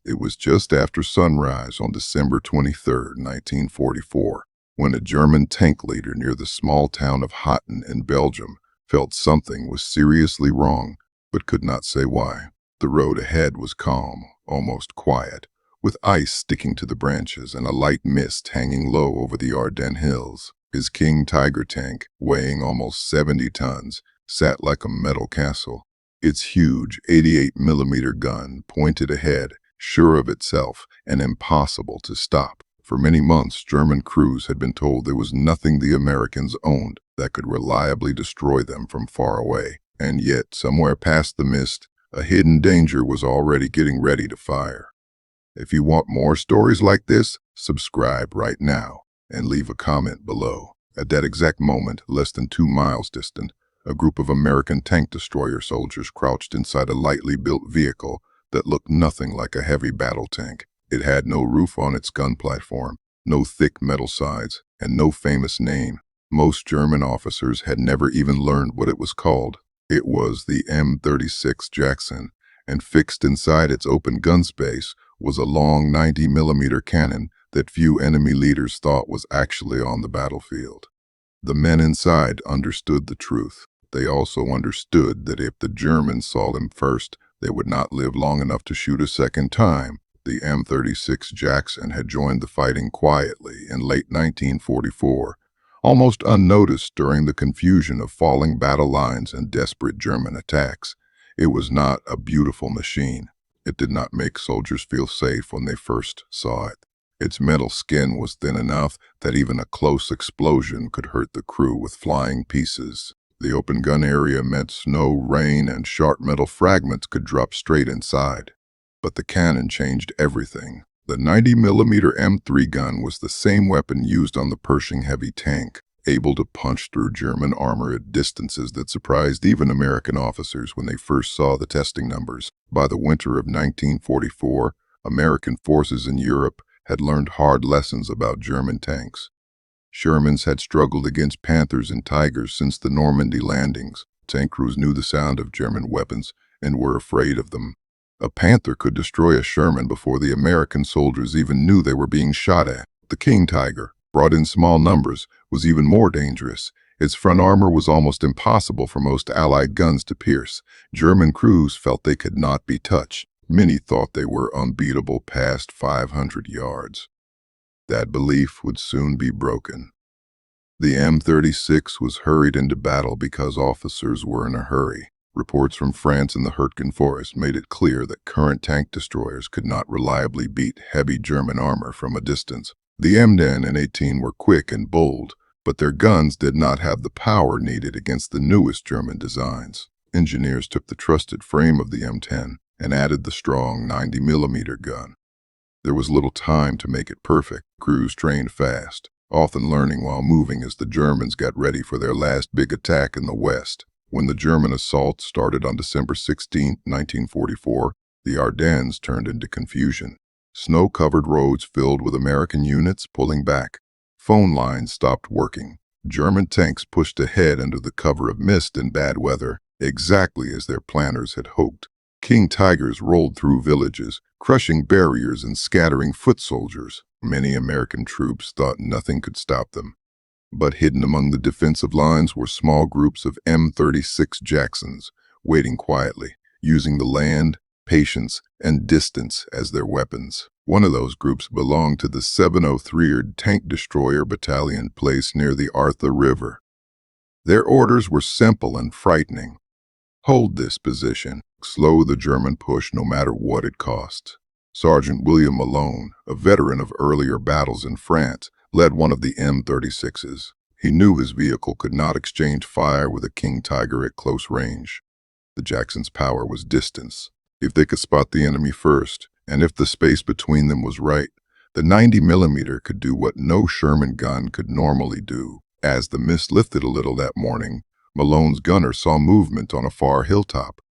It was just after sunrise on December 23, 1944, when a German tank leader near the small town of Hotten in Belgium felt something was seriously wrong, but could not say why. The road ahead was calm, almost quiet, with ice sticking to the branches and a light mist hanging low over the Ardennes hills. His King Tiger tank, weighing almost 70 tons, sat like a metal castle. Its huge 88mm gun pointed ahead, sure of itself and impossible to stop. For many months, German crews had been told there was nothing the Americans owned that could reliably destroy them from far away. And yet, somewhere past the mist, a hidden danger was already getting ready to fire. If you want more stories like this, subscribe right now and leave a comment below. At that exact moment, less than 2 miles distant, a group of American tank destroyer soldiers crouched inside a lightly built vehicle that looked nothing like a heavy battle tank. It had no roof on its gun platform, no thick metal sides, and no famous name. Most German officers had never even learned what it was called. It was the M36 Jackson, and fixed inside its open gun space was a long 90mm cannon that few enemy leaders thought was actually on the battlefield. The men inside understood the truth. They also understood that if the Germans saw them first, they would not live long enough to shoot a second time. The M36 Jackson had joined the fighting quietly in late 1944, almost unnoticed during the confusion of falling battle lines and desperate German attacks. It was not a beautiful machine. It did not make soldiers feel safe when they first saw it. Its metal skin was thin enough that even a close explosion could hurt the crew with flying pieces. The open gun area meant snow, rain, and sharp metal fragments could drop straight inside. But the cannon changed everything. The 90mm M3 gun was the same weapon used on the Pershing heavy tank, able to punch through German armor at distances that surprised even American officers when they first saw the testing numbers. By the winter of 1944, American forces in Europe had learned hard lessons about German tanks. Shermans had struggled against Panthers and Tigers since the Normandy landings. Tank crews knew the sound of German weapons and were afraid of them. A Panther could destroy a Sherman before the American soldiers even knew they were being shot at. The King Tiger, brought in small numbers, was even more dangerous. Its front armor was almost impossible for most Allied guns to pierce. German crews felt they could not be touched. Many thought they were unbeatable past 500 yards. That belief would soon be broken. The M36 was hurried into battle because officers were in a hurry. Reports from France and the Hurtgen Forest made it clear that current tank destroyers could not reliably beat heavy German armor from a distance. The M10 and 18 were quick and bold, but their guns did not have the power needed against the newest German designs. Engineers took the trusted frame of the M10 and added the strong 90mm gun. There was little time to make it perfect. Crews trained fast, often learning while moving as the Germans got ready for their last big attack in the West. When the German assault started on December 16, 1944, the Ardennes turned into confusion. Snow-covered roads filled with American units pulling back. Phone lines stopped working. German tanks pushed ahead under the cover of mist and bad weather, exactly as their planners had hoped. King Tigers rolled through villages, crushing barriers and scattering foot soldiers. Many American troops thought nothing could stop them. But hidden among the defensive lines were small groups of M36 Jacksons, waiting quietly, using the land, patience, and distance as their weapons. One of those groups belonged to the 703rd Tank Destroyer Battalion placed near the Artha River. Their orders were simple and frightening. Hold this position. Slow the German push no matter what it costs. Sergeant William Malone, a veteran of earlier battles in France, led one of the M36s. He knew his vehicle could not exchange fire with a King Tiger at close range. The Jackson's power was distance. If they could spot the enemy first, and if the space between them was right, the 90mm could do what no Sherman gun could normally do. As the mist lifted a little that morning, Malone's gunner saw movement on a far hilltop.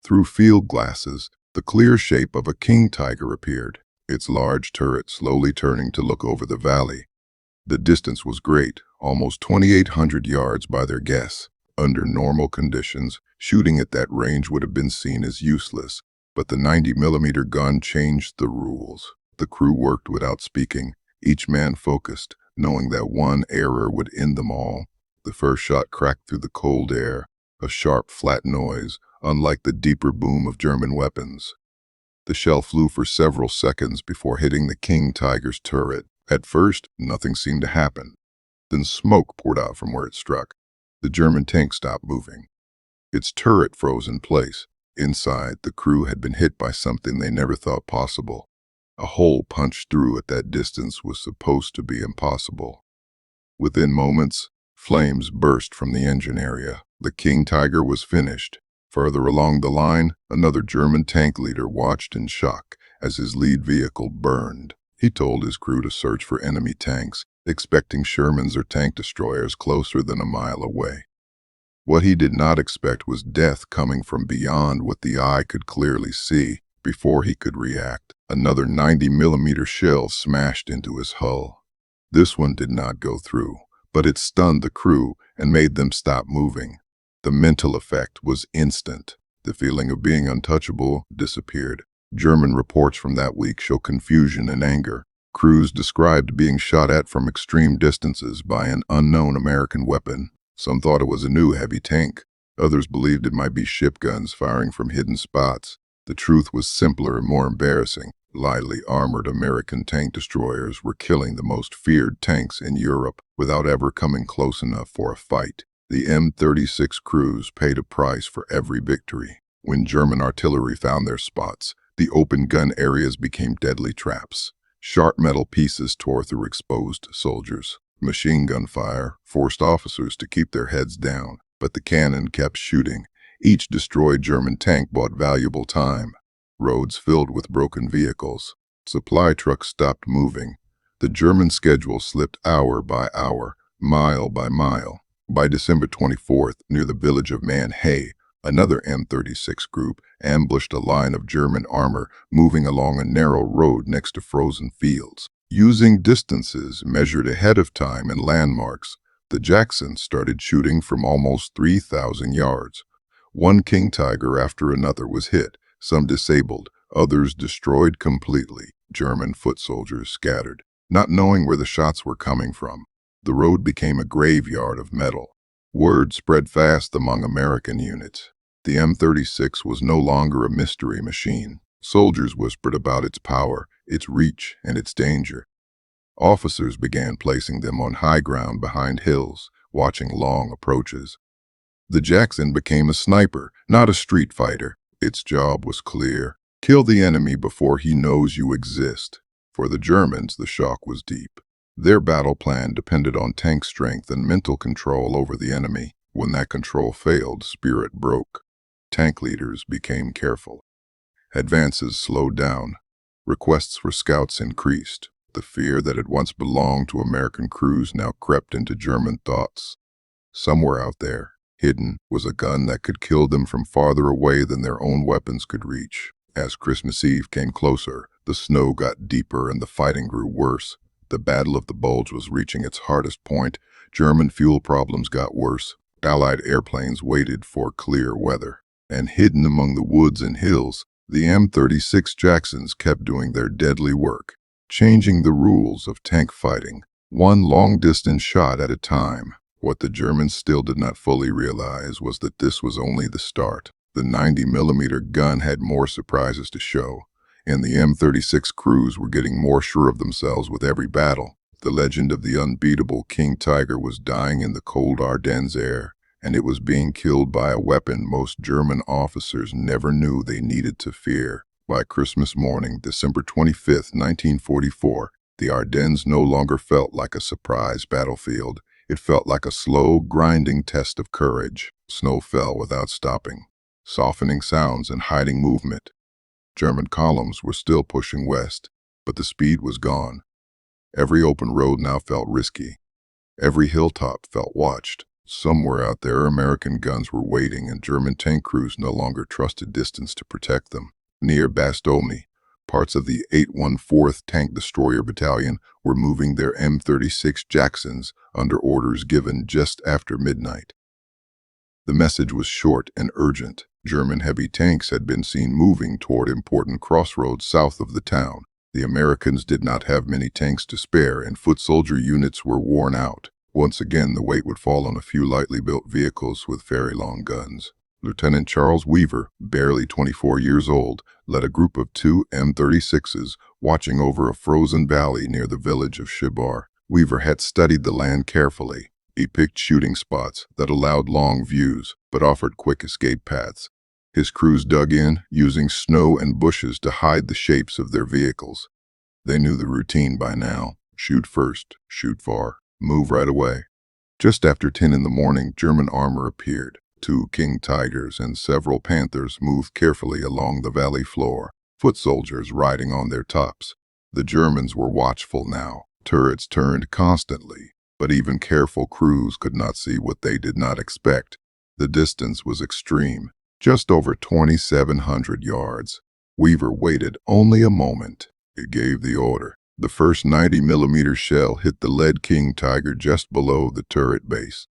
Through field glasses, the clear shape of a King Tiger appeared, its large turret slowly turning to look over the valley. The distance was great, almost 2,800 yards by their guess. Under normal conditions, shooting at that range would have been seen as useless. But the 90 millimeter gun changed the rules. The crew worked without speaking, each man focused, knowing that one error would end them all. The first shot cracked through the cold air, a sharp, flat noise, unlike the deeper boom of German weapons. The shell flew for several seconds before hitting the King Tiger's turret. At first, nothing seemed to happen. Then smoke poured out from where it struck. The German tank stopped moving. Its turret froze in place. Inside, the crew had been hit by something they never thought possible. A hole punched through at that distance was supposed to be impossible. Within moments, flames burst from the engine area. The King Tiger was finished. Further along the line, another German tank leader watched in shock as his lead vehicle burned. He told his crew to search for enemy tanks, expecting Shermans or tank destroyers closer than a mile away. What he did not expect was death coming from beyond what the eye could clearly see. Before he could react, another 90 millimeter shell smashed into his hull. This one did not go through, but it stunned the crew and made them stop moving. The mental effect was instant. The feeling of being untouchable disappeared. German reports from that week show confusion and anger. Crews described being shot at from extreme distances by an unknown American weapon. Some thought it was a new heavy tank. Others believed it might be ship guns firing from hidden spots. The truth was simpler and more embarrassing. Lightly armored American tank destroyers were killing the most feared tanks in Europe without ever coming close enough for a fight. The M36 crews paid a price for every victory. When German artillery found their spots, the open gun areas became deadly traps. Sharp metal pieces tore through exposed soldiers. Machine gun fire forced officers to keep their heads down, but the cannon kept shooting. Each destroyed German tank bought valuable time. Roads filled with broken vehicles. Supply trucks stopped moving. The German schedule slipped hour by hour, mile by mile. By December 24th, near the village of Manhay, another M36 group ambushed a line of German armor moving along a narrow road next to frozen fields. Using distances measured ahead of time and landmarks, the Jacksons started shooting from almost 3,000 yards. One King Tiger after another was hit, some disabled, others destroyed completely. German foot soldiers scattered, not knowing where the shots were coming from. The road became a graveyard of metal. Word spread fast among American units. The M36 was no longer a mystery machine. Soldiers whispered about its power, its reach, and its danger. Officers began placing them on high ground behind hills, watching long approaches. The Jackson became a sniper, not a street fighter. Its job was clear. Kill the enemy before he knows you exist. For the Germans, the shock was deep. Their battle plan depended on tank strength and mental control over the enemy. When that control failed, spirit broke. Tank leaders became careful. Advances slowed down. Requests for scouts increased. The fear that had once belonged to American crews now crept into German thoughts. Somewhere out there, hidden, was a gun that could kill them from farther away than their own weapons could reach. As Christmas Eve came closer, the snow got deeper and the fighting grew worse. The Battle of the Bulge was reaching its hardest point. German fuel problems got worse. Allied airplanes waited for clear weather. And hidden among the woods and hills, the M36 Jacksons kept doing their deadly work, changing the rules of tank fighting, one long-distance shot at a time. What the Germans still did not fully realize was that this was only the start. The 90 millimeter gun had more surprises to show, and the M36 crews were getting more sure of themselves with every battle. The legend of the unbeatable King Tiger was dying in the cold Ardennes air, and it was being killed by a weapon most German officers never knew they needed to fear. By Christmas morning, December 25, 1944, the Ardennes no longer felt like a surprise battlefield. It felt like a slow, grinding test of courage. Snow fell without stopping, softening sounds and hiding movement. German columns were still pushing west, but the speed was gone. Every open road now felt risky. Every hilltop felt watched. Somewhere out there, American guns were waiting, and German tank crews no longer trusted distance to protect them. Near Bastogne, parts of the 814th Tank Destroyer Battalion were moving their M36 Jacksons under orders given just after midnight. The message was short and urgent. German heavy tanks had been seen moving toward important crossroads south of the town. The Americans did not have many tanks to spare, and foot soldier units were worn out. Once again, the weight would fall on a few lightly built vehicles with very long guns. Lieutenant Charles Weaver, barely 24 years old, led a group of 2 M36s watching over a frozen valley near the village of Shibar. Weaver had studied the land carefully. He picked shooting spots that allowed long views but offered quick escape paths. His crews dug in, using snow and bushes to hide the shapes of their vehicles. They knew the routine by now. Shoot first, shoot far, move right away. Just after 10 in the morning, German armor appeared. 2 King Tigers and several Panthers moved carefully along the valley floor, foot soldiers riding on their tops. The Germans were watchful now. Turrets turned constantly, but even careful crews could not see what they did not expect. The distance was extreme, just over 2,700 yards. Weaver waited only a moment. He gave the order. The first 90mm shell hit the lead King Tiger just below the turret base.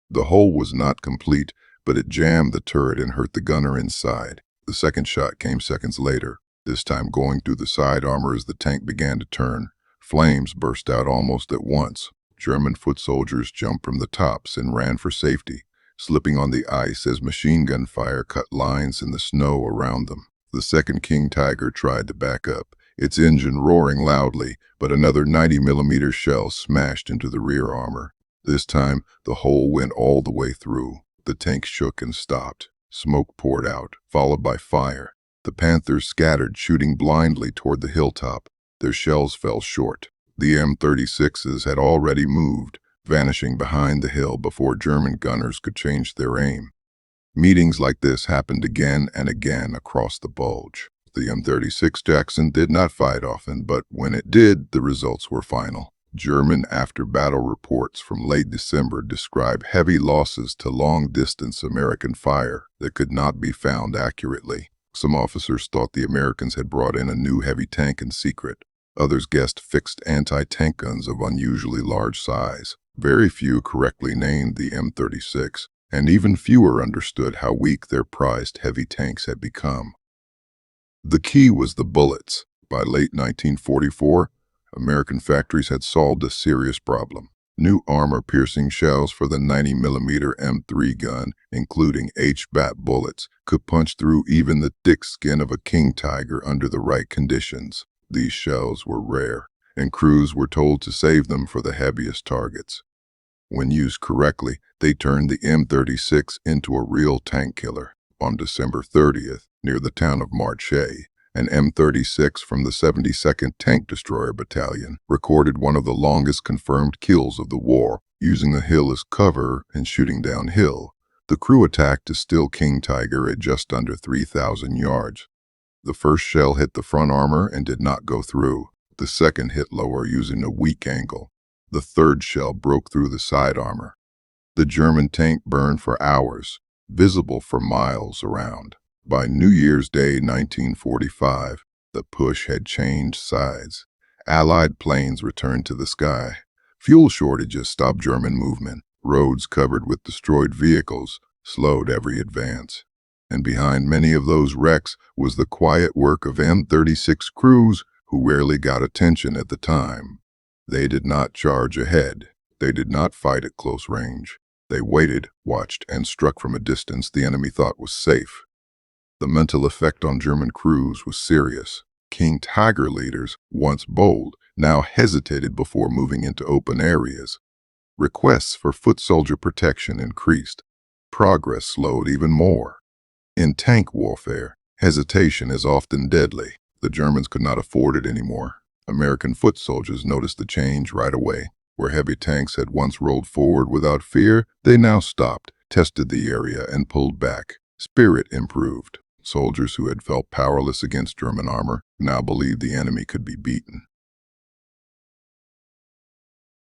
The hole was not complete, but it jammed the turret and hurt the gunner inside. The second shot came seconds later, this time going through the side armor as the tank began to turn. Flames burst out almost at once. German foot soldiers jumped from the tops and ran for safety, slipping on the ice as machine gun fire cut lines in the snow around them. The second King Tiger tried to back up, its engine roaring loudly, but another 90mm shell smashed into the rear armor. This time, the hole went all the way through. The tank shook and stopped. Smoke poured out, followed by fire. The Panthers scattered, shooting blindly toward the hilltop. Their shells fell short. The M36s had already moved, vanishing behind the hill before German gunners could change their aim. Meetings like this happened again and again across the Bulge. The M36 Jackson did not fight often, but when it did, the results were final. German after-battle reports from late December describe heavy losses to long-distance American fire that could not be found accurately. Some officers thought the Americans had brought in a new heavy tank in secret. Others guessed fixed anti-tank guns of unusually large size. Very few correctly named the M36, and even fewer understood how weak their prized heavy tanks had become. The key was the bullets. By late 1944, American factories had solved a serious problem. New armor-piercing shells for the 90mm M3 gun, including HVAP bullets, could punch through even the thick skin of a King Tiger under the right conditions. These shells were rare, and crews were told to save them for the heaviest targets. When used correctly, they turned the M36 into a real tank killer. On December 30th, near the town of Marche, an M36 from the 72nd Tank Destroyer Battalion recorded one of the longest confirmed kills of the war, using the hill as cover and shooting downhill. The crew attacked a still King Tiger at just under 3,000 yards. The first shell hit the front armor and did not go through. The second hit lower using a weak angle. The third shell broke through the side armor. The German tank burned for hours, visible for miles around. By New Year's Day 1945, the push had changed sides. Allied planes returned to the sky. Fuel shortages stopped German movement. Roads covered with destroyed vehicles slowed every advance. And behind many of those wrecks was the quiet work of M36 crews who rarely got attention at the time. They did not charge ahead. They did not fight at close range. They waited, watched, and struck from a distance the enemy thought was safe. The mental effect on German crews was serious. King Tiger leaders, once bold, now hesitated before moving into open areas. Requests for foot soldier protection increased. Progress slowed even more. In tank warfare, hesitation is often deadly. The Germans could not afford it anymore. American foot soldiers noticed the change right away. Where heavy tanks had once rolled forward without fear, they now stopped, tested the area, and pulled back. Spirit improved. Soldiers who had felt powerless against German armor now believed the enemy could be beaten.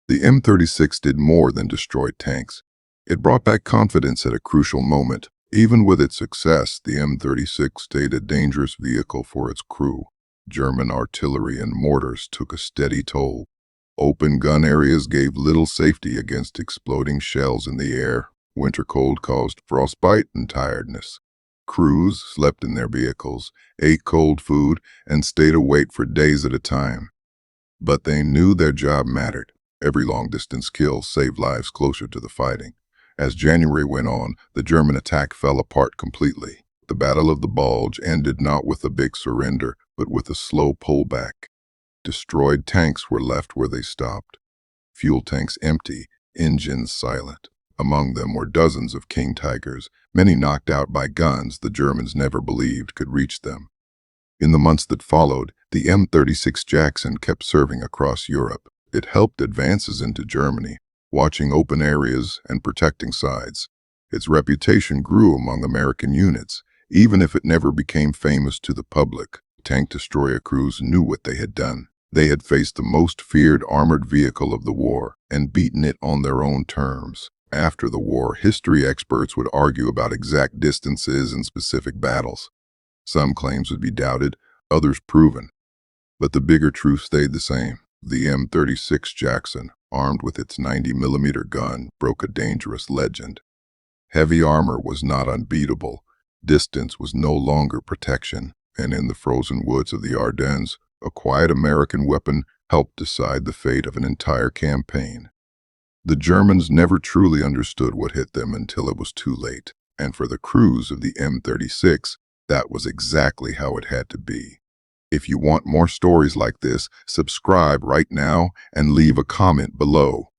The M36 did more than destroy tanks. It brought back confidence at a crucial moment. Even with its success, the M36 stayed a dangerous vehicle for its crew. German artillery and mortars took a steady toll. Open gun areas gave little safety against exploding shells in the air. Winter cold caused frostbite and tiredness. Crews slept in their vehicles, ate cold food, and stayed awake for days at a time. But they knew their job mattered. Every long-distance kill saved lives closer to the fighting. As January went on, the German attack fell apart completely. The Battle of the Bulge ended not with a big surrender, but with a slow pullback. Destroyed tanks were left where they stopped. Fuel tanks empty, engines silent. Among them were dozens of King Tigers, many knocked out by guns the Germans never believed could reach them. In the months that followed, the M36 Jackson kept serving across Europe. It helped advances into Germany, watching open areas and protecting sides. Its reputation grew among American units, even if it never became famous to the public. Tank destroyer crews knew what they had done. They had faced the most feared armored vehicle of the war and beaten it on their own terms. After the war, history experts would argue about exact distances and specific battles. Some claims would be doubted, others proven. But the bigger truth stayed the same. The M36 Jackson, armed with its 90-millimeter gun, broke a dangerous legend. Heavy armor was not unbeatable. Distance was no longer protection. And in the frozen woods of the Ardennes, a quiet American weapon helped decide the fate of an entire campaign. The Germans never truly understood what hit them until it was too late. And for the crews of the M36, that was exactly how it had to be. If you want more stories like this, subscribe right now and leave a comment below.